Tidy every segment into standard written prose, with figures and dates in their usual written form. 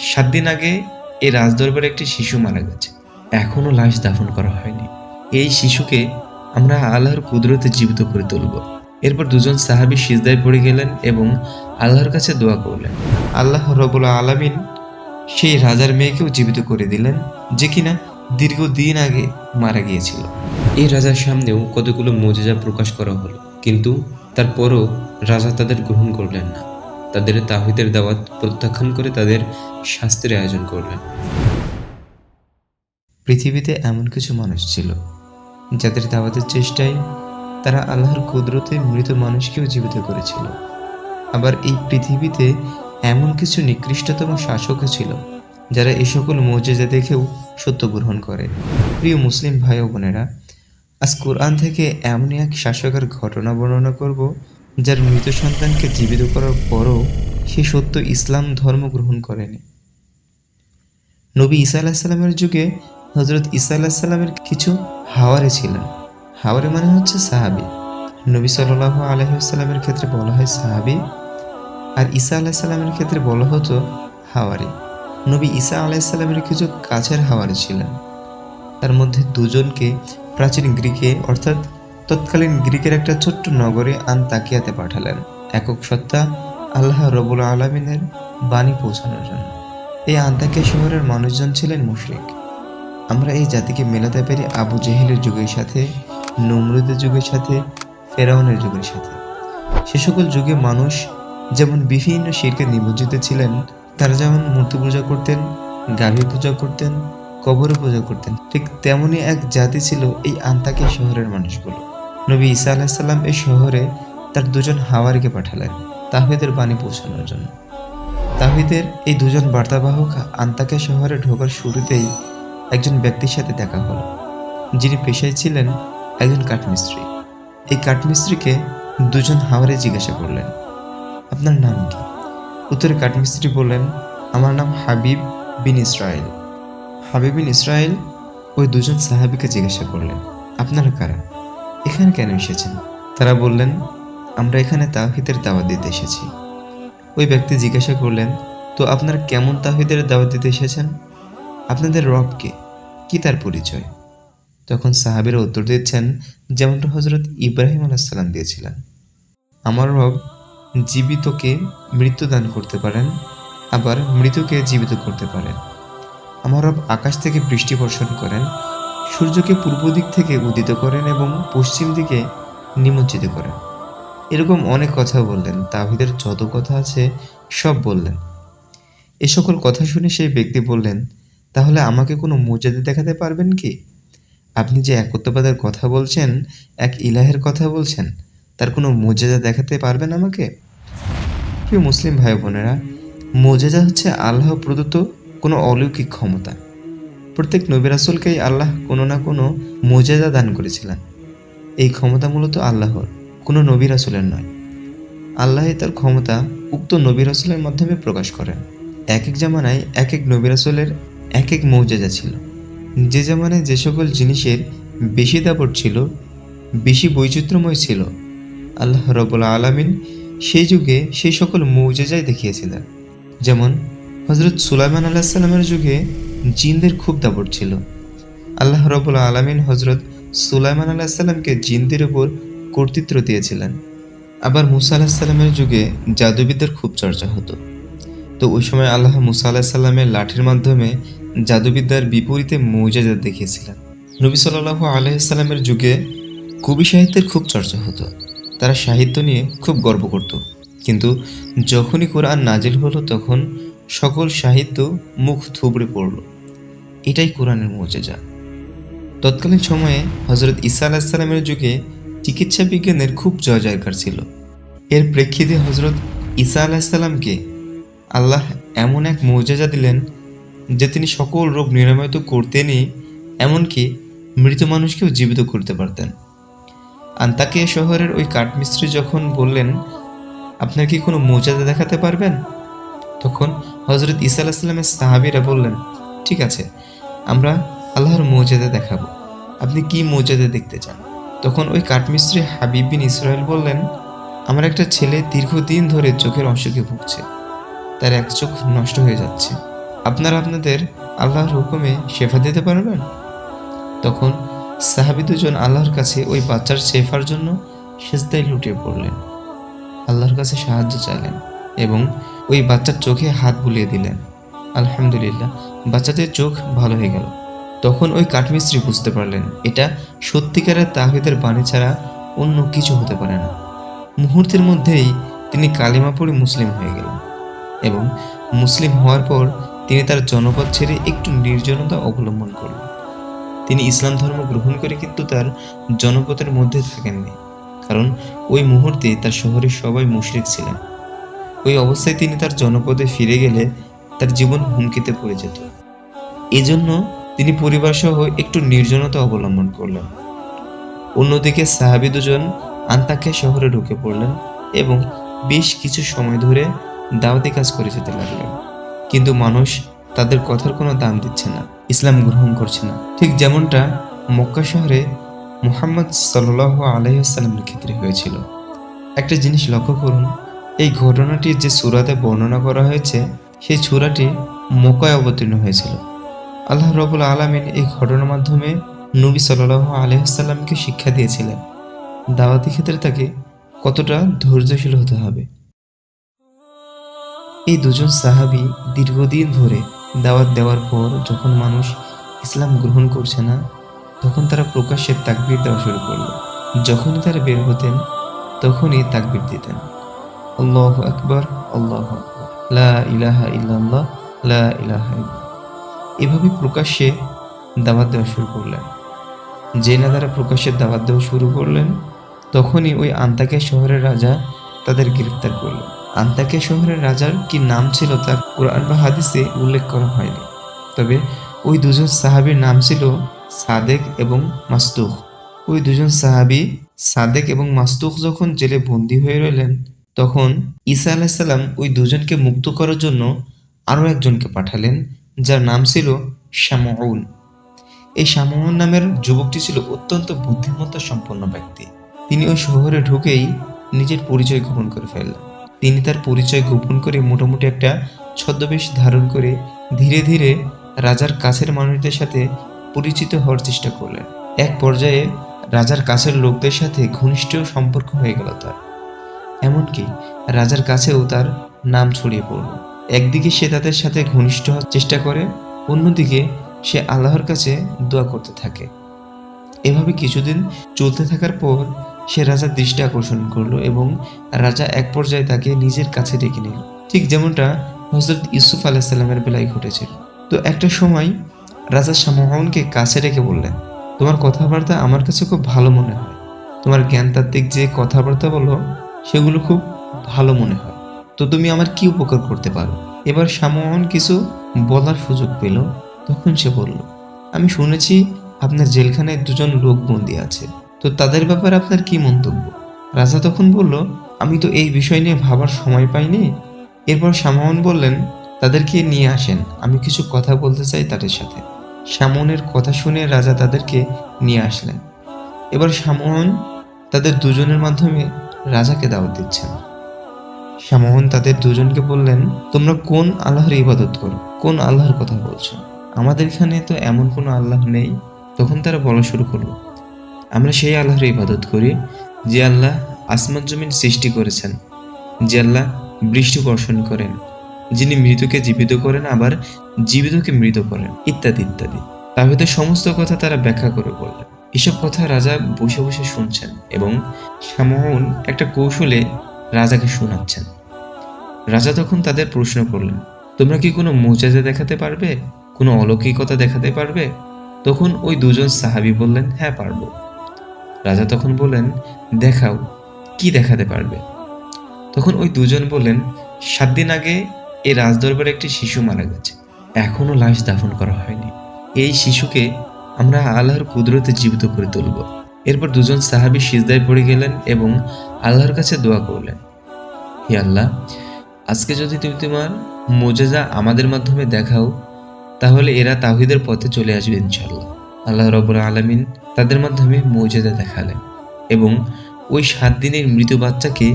7 দিন আগে এই রাজদরবারে একটি শিশু মারা গেছে, এখনো লাশ দাফন করা হয়নি। এই শিশুকে আমরা আল্লাহর কুদরতে জীবিত করে তুলব। এরপর দুজন সাহাবী সিজদায় পড়ে গেলেন এবং আল্লাহর কাছে দোয়া করলেন। আল্লাহ রব্বুল আলামিন সেই রাজার মেয়েকেও জীবিত করে দিলেন, যে কিনা দীর্ঘদিন আগে মারা গিয়েছিল। এই রাজার সামনেও কতগুলো মুজিজা প্রকাশ করা হলো, কিন্তু তারপরও রাজা তাদের গ্রহণ করলেন না। তাদের তাওহীদের দাওয়াত প্রত্যাখ্যান করে তাদের শাস্তির আয়োজন করলেন। পৃথিবীতে এমন কিছু মানুষ ছিল যাদের দাওয়াতের চেষ্টায় তারা আল্লাহর কুদরতে মৃত মানুষকেও জীবিত করেছিল। আবার এই পৃথিবীতে এমন কিছু নিকৃষ্টতম শাসকও ছিল যারা এই সকল মুজিজা দেখেও সত্য গ্রহণ করে। প্রিয় মুসলিম ভাই ও বোনেরা, আজ কোরআন থেকে এমনই এক শাসকের ঘটনা বর্ণনা করব যার মৃত সন্তানকে জীবিত করার পরও সে সত্য ইসলাম ধর্ম গ্রহণ করেনি। নবী ঈসা আলাহিসাল্লামের যুগে হজরত ঈসা আলাহিসাল্লামের কিছু হাওয়ারি ছিলেন। হাওয়ারি মানে হচ্ছে সাহাবি। নবী সাল্লাল্লাহু আলাইহি ওয়াসাল্লামের ক্ষেত্রে বলা হয় সাহাবি, আর ঈসা আলাহিসাল্লামের ক্ষেত্রে বলা হতো হাওয়ারি। নবী ঈসা আলাহিসাল্লামের কিছু কাছের হাওয়ারি ছিলেন। তার মধ্যে দুজনকে প্রাচীন গ্রিকে অর্থাৎ তৎকালীন গ্রিকের একটা ছোট্ট নগরে আনতাকিয়াতে পাঠালেন একক সত্তা আল্লাহ রব্বুল আলামিনের বাণী পৌঁছানোর জন্য। এই আনতাকিয়া শহরের মানুষজন ছিলেন মুশরিক। আমরা এই জাতিকে মেলাতে পারি আবু জেহেলের যুগের সাথে, নমরুদের যুগের সাথে, ফেরাউনের যুগের সাথে। সে সকল যুগে মানুষ যেমন বিভিন্ন শিরকে নিমজ্জিত ছিলেন, তারা যেমন মূর্তি পূজা করতেন, গাভী পূজা করতেন, কবর পূজা করতেন, ঠিক তেমনই এক জাতি ছিল এই আনতাকিয়া শহরের মানুষগুলো। নবী ঈসা আলাইহিসসালাম এই শহরে তার দুজন হাওয়ারিকে পাঠালেন তাওহীদের বাণী পৌঁছানোর জন্য। তাওহীদের এই দুজন বার্তাবাহক আনতাকিয়া শহরে ঢোকার শুরুতেই একজন ব্যক্তির সাথে দেখা হলো, যিনি পেশায় ছিলেন একজন কাঠমিস্ত্রি। এই কাঠমিস্ত্রিকে দুজন হাওয়ারি জিজ্ঞাসা করলেন, আপনার নাম কি? উত্তরে কাঠমিস্ত্রি বললেন, আমার নাম হাবিব বিন ইসরাইল। হাবিব বিন ইসরাইল ওই দুজন সাহাবীকে জিজ্ঞাসা করলেন, আপনারা কারা? এখানে কেন এসেছেন? তারা বললেন, আমরা এখানে তাওহীদের দাওয়াত দিতে এসেছি। ওই ব্যক্তি জিজ্ঞাসা করলেন, তো আপনারা কেমন তাওহীদের দাওয়াত দিতে এসেছেন? আপনাদের রব কে? কি তার পরিচয়? তখন সাহাবীরা উত্তর দিচ্ছেন যেমনটা হযরত ইব্রাহিম আলাইহিস সালাম দিয়েছিলেন, আমার রব জীবিতকে মৃত্যু দান করতে পারেন, আবার মৃতকে জীবিত করতে পারেন। আমার রব আকাশ থেকে বৃষ্টি বর্ষণ করেন, সূর্যকে পূর্ব দিক থেকে উদিত করেন এবং পশ্চিম দিকে নিমজ্জিত করেন। এরকম অনেক কথা বললেন, তাওহীদের যত কথা আছে সব বললেন। এ সকল কথা শুনে সেই ব্যক্তি বললেন, তাহলে আমাকে কোনো মুজিজা দেখাতে পারবেন কি? আপনি যে একত্ববাদের কথা বলছেন, এক ইলাহের কথা বলছেন, তার কোনো মুজিজা দেখাতে পারবেন আমাকে? প্রিয় মুসলিম ভাই বোনেরা, মুজিজা হচ্ছে আল্লাহ প্রদত্ত কোনো অলৌকিক ক্ষমতা। প্রত্যেক নবী রাসূলকেই আল্লাহ কোনো না কোনো মুজিজা দান করেছিলেন। এই ক্ষমতা মূলত আল্লাহর, কোনো নবী রাসূলের নয়। আল্লাহই তার ক্ষমতা উক্ত নবী রাসূলের মাধ্যমে প্রকাশ করেন। এক এক জামানায় এক এক নবী রাসূলের এক এক মুজিজা ছিল। যে জামানায় যে সকল জিনিসের বেশি দাপট ছিল, বেশি বৈচিত্র্যময় ছিল, আল্লাহ রাব্বুল আলামিন সেই যুগে সেই সকল মুজিজাই দেখিয়েছিলেন। যেমন হযরত সুলাইমান আলাইহিস সালামের যুগে জিনদের খুব দাপট ছিল। আল্লাহ রাব্বুল আলামিন হযরত সুলাইমান আলাইহিস সালামকে জিনদের উপর কর্তৃত্ব দিয়েছিলেন। আবার মূসা আলাইহিস সালামের যুগে জাদুবিদ্যার খুব চর্চা হতো। তো ওই সময় আল্লাহ মূসা আলাইহিস সালামের লাঠির মাধ্যমে জাদুবিদ্যার বিপরীতে মুজিজা দেখিয়েছিলেন। নবী সাল্লাল্লাহু আলাইহি সাল্লামের যুগে কবি সাহিত্যের খুব চর্চা হতো। তারা সাহিত্য নিয়ে খুব গর্ব করত। কিন্তু যখনই কোরআন নাজিল হলো তখন সকল সাহিত্য মুখ থুবড়ে পড়ল। এটাই কোরআনের মুজিজা। তৎকালীন সময়ে হযরত ঈসা আলাইহিস সালামের যুগে চিকিৎসা বিজ্ঞানের খুব জয় জয়কার ছিল। এর প্রেক্ষিতে হযরত ঈসা আলাইহিস সালামকে আল্লাহ এমন এক মুজিজা দিলেন যে তিনি সকল রোগ নিরাময় তো করতেনই, এমনকি মৃত মানুষকেও জীবিত করতে পারতেন। আনতাকিয়া শহরের ওই কাঠমিস্ত্রি যখন বললেন, আপনার কি কোনো মুজিজা দেখাতে পারবেন? তখন হযরত ঈসা আলাইহিস সালামের সাহাবীরা বললেন, ঠিক আছে, আমরা আল্লাহর মুজিজা দেখাবো। আপনি কি মুজিজা দেখতে চান? তখন ওই কাঠমিস্ত্রি হাবিব বিন ইসরাইল বললেন, আমার একটা ছেলে দীর্ঘদিন ধরে চোখের অসুখে ভুগছে, তার এক চোখ নষ্ট হয়ে যাচ্ছে। আপনারা আপনাদের আল্লাহর হুকুমে শেফা দিতে পারবেন? তখন সাহাবী দুজন আল্লাহর কাছে ওই বাচ্চার শেফার জন্য সিজদায় লুটিয়ে পড়লেন, আল্লাহর কাছে সাহায্য চাইলেন এবং ওই বাচ্চার চোখে হাত বুলিয়ে দিলেন। আলহামদুলিল্লাহ, বাচ্চাদের চোখ ভালো হয়ে গেল। তখন ওই কাঠমিস্ত্রি বুঝতে পারলেন এটা সত্যিকারের তাওহীদের বাণী ছাড়া অন্য কিছু হতে পারে না। মুহূর্তের মধ্যেই তিনি কালিমা পড়ে মুসলিম হয়ে গেলেন এবং মুসলিম হওয়ার পর তিনি তার জনপদ ছেড়ে একটু নির্জনতা অবলম্বন করলেন। তিনি ইসলাম ধর্ম গ্রহণ করে কিন্তু তার জনপদের মধ্যে থাকেননি, কারণ ওই মুহূর্তে তার শহরের সবাই মুশরিক ছিলেন। ওই অবস্থায় তিনি তার জনপদে ফিরে গেলে তার জীবন হুমকিতে পড়ে যেত। এজন্য তিনি পরিবার সহ একটু নির্জনতা অবলম্বন করলেন। অন্যদিকে সাহাবী দুজন আন্তাকিয়া শহরে ঢুকে পড়লেন এবং বেশ কিছু সময় ধরে দাওয়াতি কাজ করে যেতে লাগলেন, কিন্তু মানুষ তাদের কথার কোনো দাম দিচ্ছে না, ইসলাম গ্রহণ করছে না। ঠিক যেমনটা মক্কা শহরে মুহাম্মদ সাল্লাল্লাহু আলাইহি ওয়াসাল্লামের ক্ষেত্রে হয়েছিল। একটা জিনিস লক্ষ্য করুন, এই ঘটনাটি যে সূরাতে বর্ণনা করা হয়েছে সেই সূরাটি মক্কায় অবতীর্ণ হয়েছিল। আল্লাহ রাব্বুল আলামিন এই ঘটনার মাধ্যমে নবী সাল্লাল্লাহু আলাইহি ওয়াসাল্লামকে শিক্ষা দিয়েছিলেন দাওয়াতি ক্ষেত্রে তাকে কতটা ধৈর্যশীল হতে হবে। এই দুজন সাহাবী দীর্ঘদিন ধরে দাওয়াত দেওয়ার পর যখন মানুষ ইসলাম গ্রহণ করছে না, তখন তারা প্রকাশ্যে তাকবীর দেওয়া শুরু করলো। যখনই তারা বের হতেন তখনই তাকবীর দিতেন, আল্লাহু আকবার, আল্লাহু আকবার, লা ইলাহা ইল্লাল্লাহ, লা ইলাহা ইল্লাল্লাহ। এভাবে প্রকাশ্যে দাওয়াত দেওয়া শুরু করলেন। যে না তারা প্রকাশ্যে দাওয়াত দেওয়া শুরু করলেন, তখনই ওই আন্তাকিয়া শহরের রাজা তাদের গ্রেফতার করলেন। আন্তাকিয়া শহরের রাজার কি নাম ছিল তা কোরআন বা হাদিসে উল্লেখ করা হয়নি, তবে ওই দুজন সাহাবীর নাম ছিল সাদেক এবং মাসতুখ। ওই দুজন সাহাবী সাদেক এবং মাসতুখ যখন জেলে বন্দী হয়ে রইলেন, তখন ঈসা আলাইহিস সালাম ওই দুজনকে মুক্ত করার জন্য আরও একজনকে পাঠালেন, যার নাম ছিল শামউন। এই শামউন নামের যুবকটি ছিল অত্যন্ত বুদ্ধিমত্তা সম্পন্ন ব্যক্তি। তিনি ওই শহরে ঢুকেই নিজের পরিচয় গোপন করে ফেললেন। তিনি তার পরিচয় গোপন করে মোটামুটি একটা ছদ্মবেশ ধারণ করে ধীরে ধীরে রাজার কাছের মানুষদের সাথে পরিচিত হওয়ার চেষ্টা করলেন। এক পর্যায়ে রাজার কাছের লোকদের সাথে ঘনিষ্ঠ সম্পর্ক হয়ে গেল তার, এমনকি রাজার কাছেও তার নাম ছড়িয়ে পড়ল। একদিকে সে তাদের সাথে ঘনিষ্ঠ হওয়ার চেষ্টা করে, অন্যদিকে সে আল্লাহর কাছে দোয়া করতে থাকে। এভাবে কিছুদিন চলতে থাকার পর সে রাজার দৃষ্টি আকর্ষণ করলো এবং রাজা এক পর্যায়ে তাকে নিজের কাছে ডেকে নিল, ঠিক যেমনটা হযরত ইউসুফ আলাইহিস সালামের বেলায় ঘটেছিল। তো একটা সময় রাজা শামউনকে কাছে ডেকে বললেন, তোমার কথাবার্তা আমার কাছে খুব ভালো মনে হয়, তোমার জ্ঞানতাত্ত্বিক যে কথাবার্তা বলো সেগুলো খুব ভালো মনে হয়, তো তুমি আমার কি উপকার করতে পারো? এবার শামউন কিছু বলার সুযোগ পেল। তখন সে বলল, আমি শুনেছি আপনার জেলখানায় দুজন লোক বন্দী আছে, তো তাদের ব্যাপারে আপনার কি মন্তব্য? রাজা তখন বলল, আমি তো এই বিষয় নিয়ে ভাবার সময় পাইনি। এরপর শামউন বললেন, তাদেরকে নিয়ে আসেন, আমি কিছু কথা বলতে চাই তাদের সাথে। শামউনের কথা শুনে রাজা তাদেরকে নিয়ে আসলেন। এবার শামউন তাদের দুজনের মাধ্যমে রাজাকে দাওয়াত দিচ্ছেন। শামউন তাদের দুজনকে বললেন, তোমরা কোন আল্লাহর ইবাদত করো, কোন আল্লাহর কথা বলছো? আমাদের এখানে তো এমন কোনো আল্লাহ নেই। তখন তারা বলা শুরু করলো, আমরা সেই আল্লাহর ইবাদত করি যে আল্লাহ আসমান জমিন সৃষ্টি করেছেন, যে আল্লাহ বৃষ্টি বর্ষণ করেন, যিনি মৃতকে জীবিত করেন আবার জীবিতকে মৃত করেন, ইত্যাদি ইত্যাদি। তাওহীদের সমস্ত কথা তারা ব্যাখ্যা করে বললেন। এসব কথা রাজা বসে বসে শুনছেন এবং শামউন একটা কৌশলে রাজাকে শোনাচ্ছেন। রাজা তখন তাদের প্রশ্ন করলেন, তোমরা কি কোনো মুজিজা দেখাতে পারবে, কোনো অলৌকিকতা দেখাতে পারবে? তখন ওই দুজন সাহাবী বললেন, হ্যাঁ পারবো। রাজা তখন বললেন, দেখাও, কি দেখাতে পারবে? তখন ওই দুজন বললেন, 7 দিন আগে এই রাজদরবারে একটি শিশু মারা গেছে, এখনো লাশ দাফন করা হয়নি। এই শিশুকে আমরা আল্লাহর কুদরতে জীবিত করে তুলব। এরপর দুজন সাহাবী সিজদায় পড়ে গেলেন এবং আল্লাহর কাছে দোয়া করলেন, হে আল্লাহ, আজকে যদি তুমি তোমার মুজিজা আমাদের মাধ্যমে দেখাও, তাহলে এরা তাওহীদের পথে চলে আসবে ইনশাআল্লাহ। আল্লাহ রাব্বুল আলামিন তাদের মাধ্যমে মুজিজা দেখালেন এবং ওই 7 দিনের মৃত বাচ্চাকে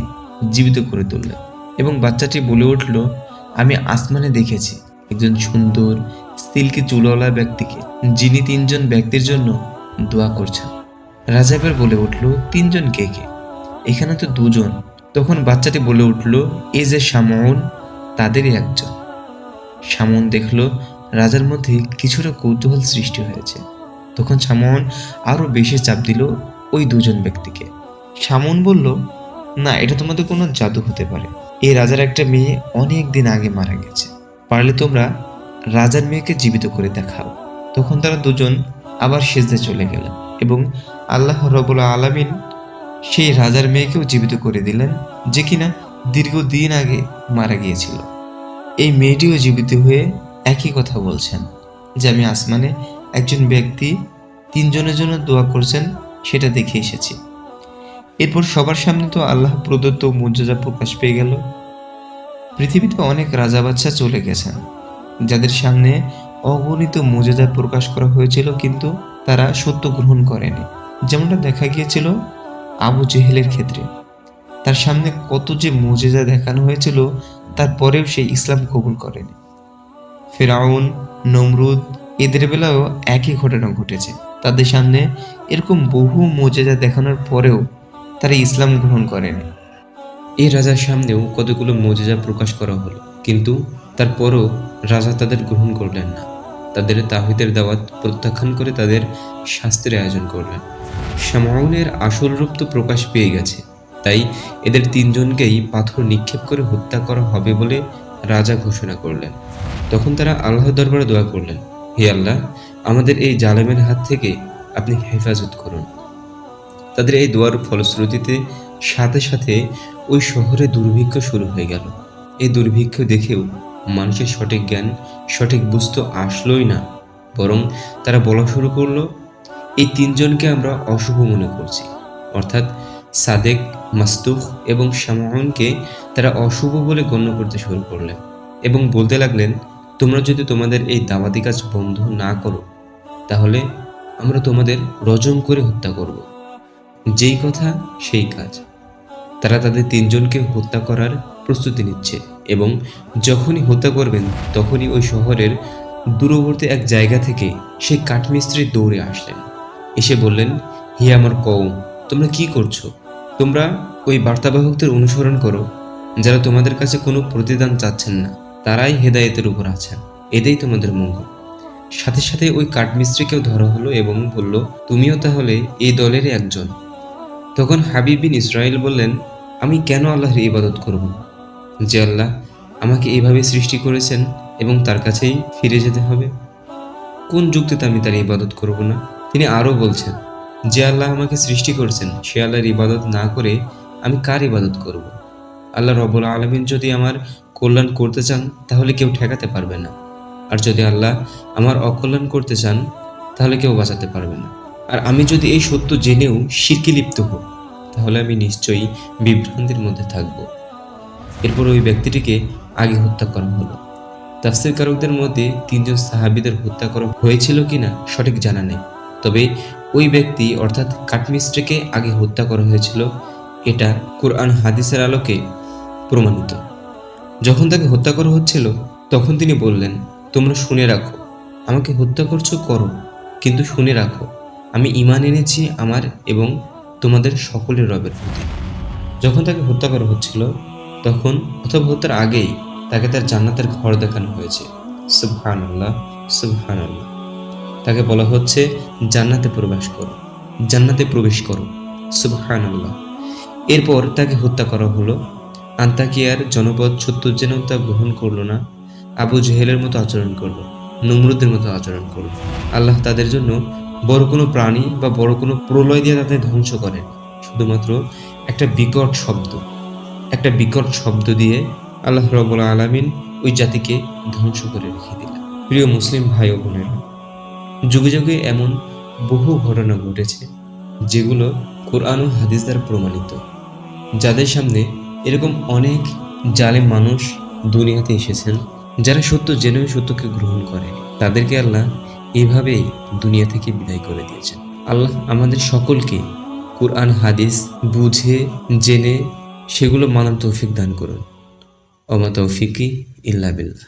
জীবিত করে তুললেন এবং বাচ্চাটি বলে উঠল, আমি আসমানে দেখেছি একজন সুন্দর সিল্কি চুলওয়ালা ব্যক্তিকে, যিনি 3 জন ব্যক্তির জন্য দোয়া করছেন। রাজা এবার বলে উঠল, 3 জন কে কে? এখানে তো 2 জন। তখন বাচ্চাটি বলে উঠল, এই যে শামউন, তাদেরই একজন। শামউন দেখল রাজার মধ্যে কিছুটা কৌতূহল সৃষ্টি হয়েছে। তখন শামউন আরো বেশি চাপ দিল ওই 2 জন ব্যক্তিকে। শামউন বলল, না, এটা তোমাদের কোনো জাদু হতে পারে। এই রাজার একটা মেয়ে অনেক দিন আগে মারা গেছে, পারলে তোমরা রাজার মেয়েকে জীবিত করে দেখাও। তখন তারা 2 জন আবার সিজদায় চলে গেলেন এবং আল্লাহ রাব্বুল আলামিন সেই রাজার মেয়েকেও জীবিত করে দিলেন, যে কিনা দীর্ঘদিন আগে মারা গিয়েছিল। এই মেয়েটিও জীবিত হয়ে একই কথা বলছেন যে আমি আসমানে একজন ব্যক্তি 3 জনের জন্য দোয়া করছেন, সেটা দেখে এসেছি। এরপর সবার সামনে তো আল্লাহ প্রদত্ত মুজিজা প্রকাশ পেয়ে গেল। পৃথিবীতে অনেক রাজা বাদশা চলে গেছেন, যাদের সামনে অগণিত মুজিজা প্রকাশ করা হয়েছিল, কিন্তু তারা সত্য গ্রহণ করেনি। যেমনটা দেখা গিয়েছিল আবু জেহেলের ক্ষেত্রে। তার সামনে কত যে মুজিজা দেখানো হয়েছিল, তারপরেও সে ইসলাম কবুল করেনি। ফিরআউন, নমরুদ, এদের বেলায়ও একই ঘটনা ঘটেছে। তাদের সামনে এরকম বহু মুজিজা দেখানোর পরেও তারা ইসলাম গ্রহণ করেনি। এই রাজার সামনেও কতগুলো মুজিজা প্রকাশ করা হলো, কিন্তু তারপরও রাজা তাদের গ্রহণ করলেন না। তাদের তাওহীদের দাওয়াত প্রত্যাখ্যান করে তাদের শাস্তির আয়োজন করলেন। শামউনের আসল রূপ তো প্রকাশ পেয়ে গেছে, তাই এদের 3 জনকেই পাথর নিক্ষেপ করে হত্যা করা হবে বলে রাজা ঘোষণা করলেন। তখন তারা আল্লাহর দরবারে দোয়া করলেন, হে আল্লাহ, আমাদের এই জালেমের হাত থেকে আপনি হেফাজত করুন। তাদের এই দোয়ার ফলশ্রুতিতে সাথে সাথে ওই শহরে দুর্ভিক্ষ শুরু হয়ে গেল। এই দুর্ভিক্ষ দেখেও মানুষের সঠিক জ্ঞান, সঠিক বুঝতে আসলোই না, বরং তারা বলা শুরু করলো, এই 3 জনকে আমরা অশুভ মনে করছি। অর্থাৎ সাদেক, মাসতুখ এবং শামউনকে তারা অশুভ বলে গণ্য করতে শুরু করলেন এবং বলতে লাগলেন, তোমরা যদি তোমাদের এই দাওয়াতি কাজ বন্ধ না করো, তাহলে আমরা তোমাদের রজম করে হত্যা করব। যেই কথা সেই কাজ। তারা তাদের 3 জনকে হত্যা করার প্রস্তুতি নিচ্ছে এবং যখনই হত্যা করবেন তখনই ওই শহরের দূরবর্তী এক জায়গা থেকে সেই কাঠমিস্ত্রি দৌড়ে আসলেন। এসে বললেন, হে আমার কওম, তোমরা কি করছো? তোমরা ওই বার্তাবাহকদের অনুসরণ করো, যারা তোমাদের কাছে কোনো প্রতিদান চাচ্ছেন না, তারাই হেদায়েতের উপর আছেন, এতেই তোমাদের মঙ্গল। সাথে সাথে ওই কাঠমিস্ত্রিকেও ধরা হলো এবং বলল, তুমিও তাহলে এই দলেরই একজন। তখন হাবিব বিন ইসরাইল বললেন, আমি কেন আল্লাহর ইবাদত করব না, যে আল্লাহ আমাকে এইভাবে সৃষ্টি করেছেন এবং তার কাছেই ফিরে যেতে হবে? কোন যুক্তিতে আমি তার ইবাদত করব না? তিনি আরও বলছেন, যে আল্লাহ আমাকে সৃষ্টি করেছেন সে আল্লাহর ইবাদত না করে আমি কার ইবাদত করব? আল্লাহ রব্বুল আলামিন যদি আমার কল্যাণ করতে চান তাহলে কেউ ঠেকাতে পারবে না, আর যদি আল্লাহ আমার অকল্যাণ করতে চান তাহলে কেউ বাঁচাতে পারবে না। আর আমি যদি এই সত্য জেনেও শিরকে লিপ্ত হই, তাহলে আমি নিশ্চয়ই বিভ্রান্তির মধ্যে থাকব। এরপর ওই ব্যক্তিটিকে আগে হত্যা করা হলো। তাফসীরকারকদের মধ্যে 3 জন সাহাবীদের হত্যা করা হয়েছিল কিনা সঠিক জানা নেই, তবে ওই ব্যক্তি অর্থাৎ কাঠমিস্ত্রিকে আগে হত্যা করা হয়েছিল, এটা কুরআন হাদিসের আলোকে প্রমাণিত। যখন তাকে হত্যা করা হচ্ছিল তখন তিনি বললেন, তোমরা শুনে রাখো, আমাকে হত্যা করছো করো, কিন্তু শুনে রাখো, আমি ঈমান এনেছি আমার এবং তোমাদের সকলের রবের প্রতি। যখন তাকে হত্যা করা হচ্ছিল তখন অথবা হত্যার আগেই তাকে তার জান্নাতের ঘর দেখানো হয়েছে। সুবহানাল্লাহ, সুবহানাল্লাহ। তাকে বলা হচ্ছে, জান্নাতে প্রবেশ করো, জান্নাতে প্রবেশ করো, সুবহানাল্লাহ। এরপর তাকে হত্যা করা হলো। আন্তাকিয়ার জনপদ 70 জনও তা গ্রহণ করলো না, আবু জেহেলের মতো আচরণ করলো, নমরুদের মতো আচরণ করলো। আল্লাহ তাদের জন্য বড় কোনো প্রাণী বা বড় কোনো প্রলয় দিয়ে তাদের ধ্বংস করেন, শুধুমাত্র একটা বিকট শব্দ দিয়ে আল্লাহ রাব্বুল আলামিন ওই জাতিকে ধ্বংস করে রেখে দিলেন। প্রিয় মুসলিম ভাই ও বোনেরা, যুগে যুগে এমন বহু ঘটনা ঘটেছে যেগুলো কোরআন ও হাদিস দ্বারা প্রমাণিত, যাদের সামনে এরকম অনেক জালেম মানুষ দুনিয়াতে এসেছেন, যারা সত্য জেনেও সত্যকে গ্রহণ করেনি। তাদেরকে আল্লাহ এভাবেই দুনিয়া থেকে বিদায় করে দিয়েছেন। আল্লাহ আমাদের সকলকে কোরআন হাদিস বুঝে জেনে সেগুলো মানার তৌফিক দান করুন। ওমা তৌফিকি ইল্লা বিল্লাহ।